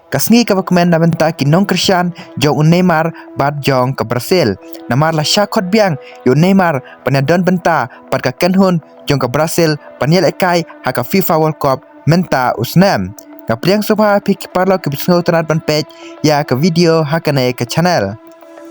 Kasngi ka bakmen na benta kinong Christian jong Neymar bad jong ke Brazil. Namar la syakot biang yo Neymar panadon benta pat ka kenhun jong ke Brazil paniel ekai haka FIFA World Cup menta usnam. Kapriang sopa pik parlo ke bisngo tanat ban page ya ke video hakane ke channel.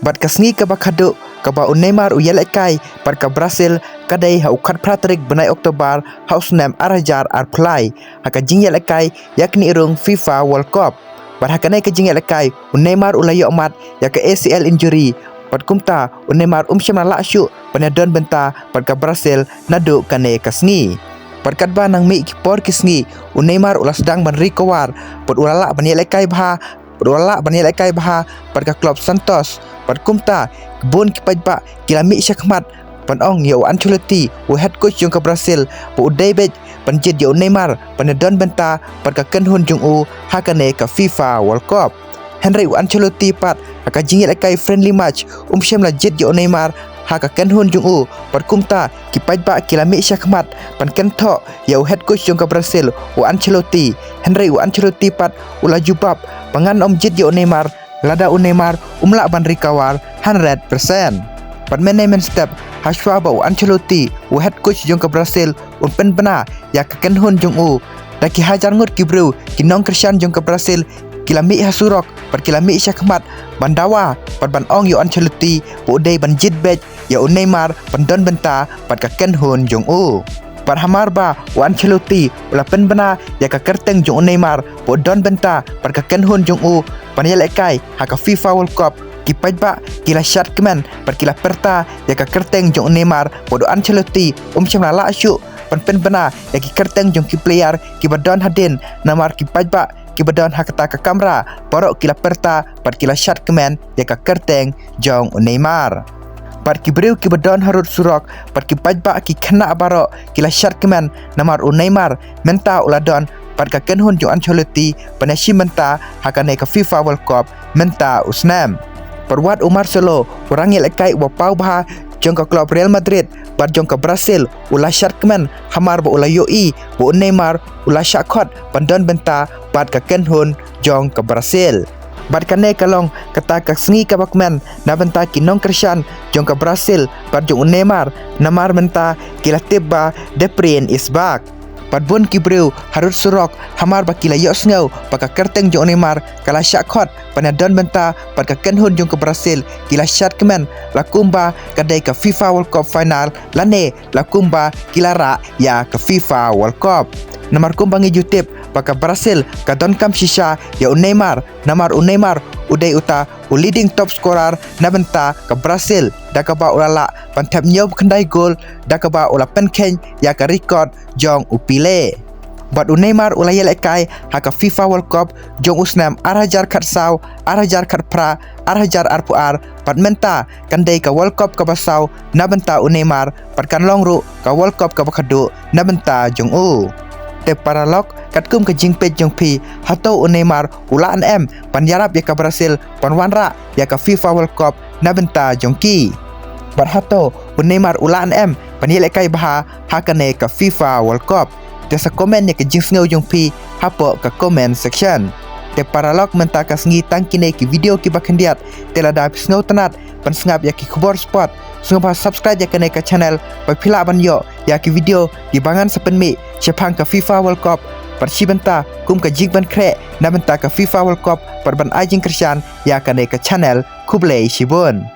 Bat kasngi ka bakadu ka ba Neymar uyel ekai pat ka Brazil kadai ha ukat pratrik benai Oktober hausnam arajar ar play haka jingyel ekai yakni irung FIFA World Cup. Bat hakane ke jingyel ekai Neymar ulayo amat ya ke ACL injury pat kumta Neymar syam la syu panadon benta pat ka Brazil nadu kane kasngi. Pat kadba nang mi kipor kisngi Neymar ulah sedang ban recover pat ulala ban yelekai bha pat ka klub Santos pat kumta kebun kipajba kilami syakmat pan ong yo Ancelotti head coach jong ke Brazil pu David panjit yo Neymar panadon benta pat ka kenhun jong hakane ka FIFA World Cup. Henry Ancelotti pat haka jingit ekai friendly match syam la jit yo Neymar haka kenhun jong pat kumta kipajba kilami syakmat pan kentho yo head coach jong ke Brazil Ancelotti. Henry Ancelotti pat ulah jubab pangan jit yo Neymar lada Neymar umla ban recover 100%. Pat management step haswa ba Ancelotti head coach jong ke Brazil pen bena ya ka kenhun jong daki hajar ngut kibru kinong Christian jong ke Brazil kilami hasurok pat kilami syakmat bandawa pat ban ong yo Ancelotti pu dei ban jit bej ya Neymar pandon benta pat ka kenhun jong pat hamar ba Ancelotti ulah pen bena ya ka kerteng jong Neymar pu don benta pat ka kenhun jong panel ekai haka FIFA World Cup kipajba kila syat kemen pat kila perta ya ka kerteng jong Neymar pu Ancelotti syam la syu pen bena ya ki kerteng jong ki player ki badon hadin namar kipajba ki badon hakata ka kamera borok kila perta pat kila syat kemen ya ka kerteng jong Neymar. Pat ki breu ki badon harut surok pat ki pajba ki khana barok kila syat kemen namar Neymar menta uladon pat ka kenhun jong Ancelotti panasi menta hakane ka FIFA World Cup menta usnam. Perwat Marcelo urangil ekai wa pau bah jong ka klub Real Madrid bat jong ka Brazil ulah syat kemen hamar ba ulah yoi bu Neymar ulah syakot pandon benta bat ka kenhun jong ka Brazil. Bat kane kalong kata kasngi ka bakmen na benta kinong Christian jong ka Brazil bat jong Neymar namar benta kila tibba De Bruyne is back. Pat bun kibreu harut surok hamar ba kila yo sngo paka kerteng jong Neymar kala syakot panadon benta pat ka kenhun jong ke Brazil kila syat kemen lakumba kadai ka FIFA World Cup final lane lakumba kila ra ya ke FIFA World Cup. Namar kumbangi YouTube paka Brazil ka don kam shisha ya Neymar namar Neymar udai uta leading top scorer na benta ke Brazil dakaba ulala pantap nyob kendai gol dakaba ula penken ya ka record jong upile. Bat Neymar ula yelekai haka FIFA World Cup jong usnam arajar khat saw arajar khat pra arajar arpuar pat menta kandai ka World Cup ka basau na benta Neymar pat kan longru ka World Cup ka bakadu na benta jong te paralog katkum ke jingpet jong pi hato Neymar ula pan yarap ya ka Brazil pan wanra ya ka FIFA World Cup na benta jong ki. Bat hato Neymar ula pan yelekai baha hakane ka FIFA World Cup. Te sa komen ya ke jing sngo jong pi hapo ka comment section. Te paralog menta kasngi tangkine ki video ki bakhendiat te lada sngo tanat pan sngap ya ki khobor spot sungpa subscribe ya kane ka channel pa phila ban yo ya ki video di bangan sepenmi syapang ka FIFA World Cup parsi benta kum ka jing ban kre na benta ka FIFA World Cup par ban ajing Christian ya kane ka channel kublei shibun.